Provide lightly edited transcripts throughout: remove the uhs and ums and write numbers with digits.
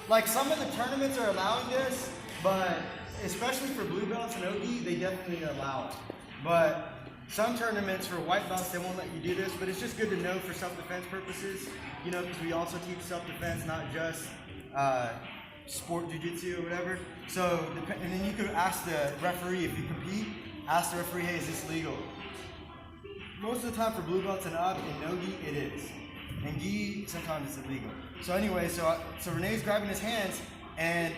like some of the tournaments are allowing this, but especially for blue belts and OD, they definitely allow it. But some tournaments for white belts, they won't let you do this, but it's just good to know for self-defense purposes, you know, because we also teach self-defense, not just sport jiu-jitsu or whatever. So, and then you could ask the referee, if you compete, ask the referee, hey, is this legal? Most of the time for blue belts and up, in no-gi, it is. And gi, sometimes it's illegal. So anyway, so Renee's grabbing his hands, and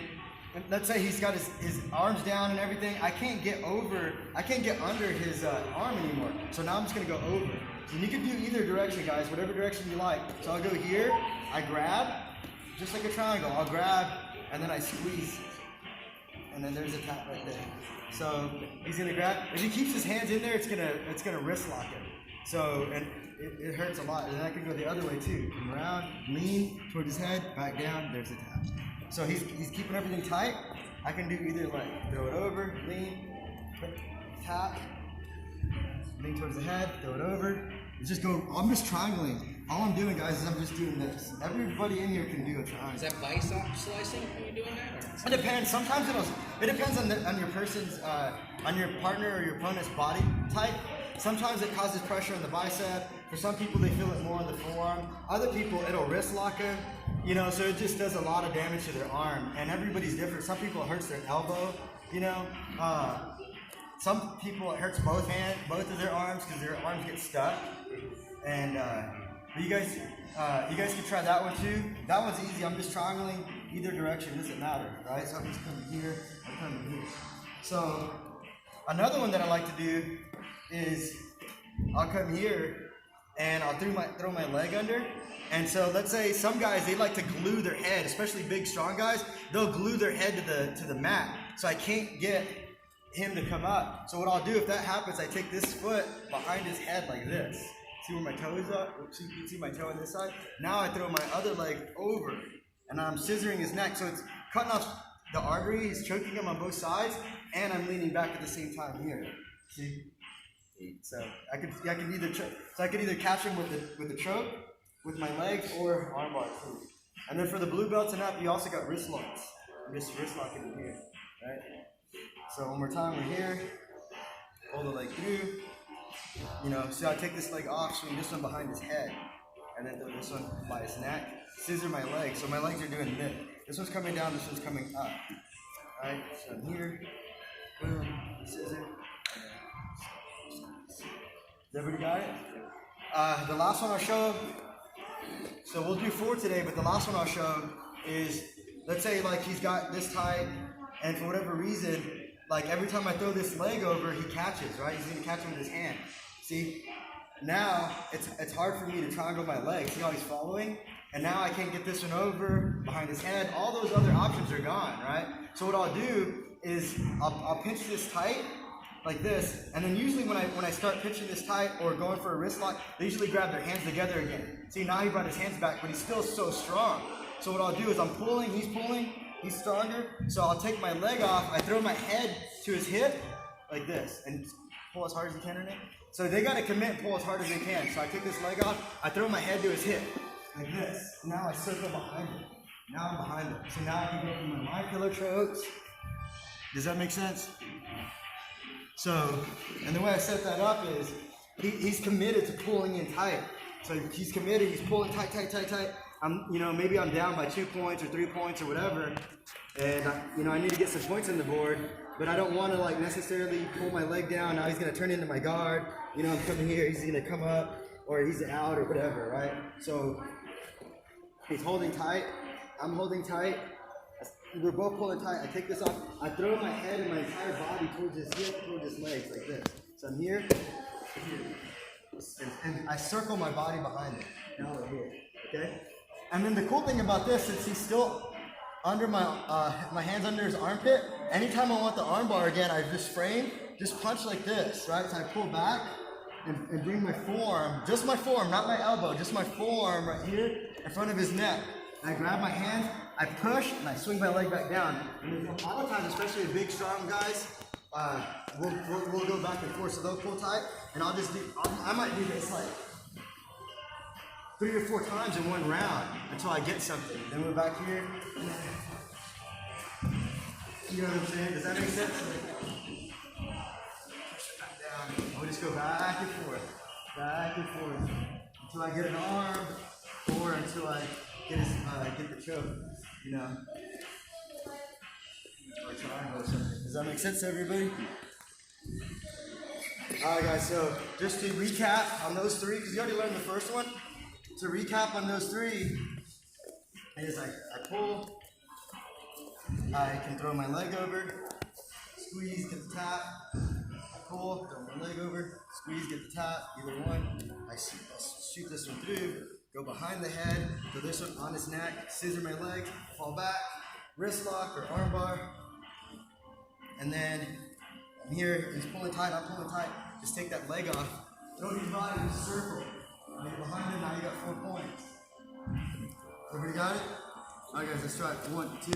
let's say he's got his arms down and everything. I can't get under his arm anymore. So now I'm just gonna go over. And you can do either direction, guys, whatever direction you like. So I'll go here, I grab, just like a triangle. I'll grab, and then I squeeze. And then there's a tap right there. So he's gonna grab. If he keeps his hands in there, it's gonna wrist lock him. So, and it hurts a lot. And I can go the other way too. Come around, lean toward his head, back down, there's a tap. So he's keeping everything tight. I can do either leg. Throw it over, lean, tap, lean towards the head, throw it over. It's just go, I'm just triangling. All I'm doing, guys, is I'm just doing this. Everybody in here can do a triangle. Is that bicep slicing when you're doing that? Or? It depends. Sometimes it depends on your person's, on your partner or your opponent's body type. Sometimes it causes pressure on the bicep. For some people, they feel it more on the forearm. Other people, it'll wrist lock them. You know, so it just does a lot of damage to their arm. And everybody's different. Some people, it hurts their elbow, you know. Some people, it hurts both of their arms because their arms get stuck. And but you guys can try that one too. That one's easy. I'm just triangling either direction. It doesn't matter, right? So I'm just coming here, I'm coming here. So another one that I like to do is I'll come here and I'll throw my leg under. And so let's say some guys, they like to glue their head, especially big, strong guys. They'll glue their head to the mat, so I can't get him to come up. So what I'll do if that happens, I take this foot behind his head like this. See where my toe is up? You can see my toe on this side. Now I throw my other leg over, and I'm scissoring his neck. So it's cutting off the artery, he's choking him on both sides, and I'm leaning back at the same time here. See? So I could either catch him with the choke, with my legs, or armbar too. And then for the blue belts and up, you also got wrist locks. You just wrist lock it in here, right? So one more time, we're here. Pull the leg through. You know, see, I take this leg off, swing this one behind his head, and then throw this one by his neck. Scissor my legs, so my legs are doing this. This one's coming down, this one's coming up. All right, so I'm here. Boom, scissor. Everybody got it? The last one I'll show, so we'll do 4 today, but the last one I'll show is, let's say like he's got this tight, and for whatever reason, like every time I throw this leg over, he catches, right? He's gonna catch him with his hand. See, now it's hard for me to triangle my leg. See how he's following? And now I can't get this one over behind his head. All those other options are gone, right? So what I'll do is I'll pinch this tight, like this, and then usually when I start pinching this tight or going for a wrist lock, they usually grab their hands together again. See, now he brought his hands back, but he's still so strong. So what I'll do is I'm pulling, he's stronger, so I'll take my leg off, I throw my head to his hip, like this, and pull as hard as you can in it. So they gotta commit and pull as hard as they can. So I take this leg off, I throw my head to his hip, like this. Now I circle behind him. Now I'm behind him. So now I can go through my killer chokes. Does that make sense? So, and the way I set that up is, he's committed to pulling in tight. So he's committed, he's pulling tight. Maybe I'm down by 2 points or 3 points or whatever, and I need to get some points on the board, but I don't want to like necessarily pull my leg down. Now he's gonna turn into my guard. You know, I'm coming here, he's gonna come up, or he's out or whatever, right? So he's holding tight, I'm holding tight. We're both pulling tight. I take this off. I throw my head and my entire body towards his hip, towards his legs, like this. So I'm here, and I circle my body behind him. Now we're here, okay? And then the cool thing about this is he's still under my hands under his armpit. Anytime I want the arm bar again, I just punch like this, right? So I pull back and bring my forearm, just my forearm, not my elbow, just my forearm right here in front of his neck. And I grab my hand, I push, and I swing my leg back down. And a lot of times, especially the big, strong guys, we'll go back and forth. So they'll pull tight, and I might do this like, 3 or 4 times in one round until I get something. Then we're back here. You know what I'm saying? Does that make sense? Down. We'll just go back and forth until I get an arm or until I get the choke. You know, or triangle or something. Does that make sense, to everybody? All right, guys. So just to recap on those 3, because you already learned the first one. To recap on those 3 is I pull, I can throw my leg over, squeeze, get the tap, I pull, throw my leg over, squeeze, get the tap, either one. I shoot this one through, go behind the head, throw this one on his neck, scissor my leg, fall back, wrist lock or arm bar, and then I'm here, he's pulling tight, I'm pulling tight, just take that leg off, throw your body in a circle. Now you're behind him, now you got 4 points. Everybody got it? Alright guys, let's try it. 1, 2.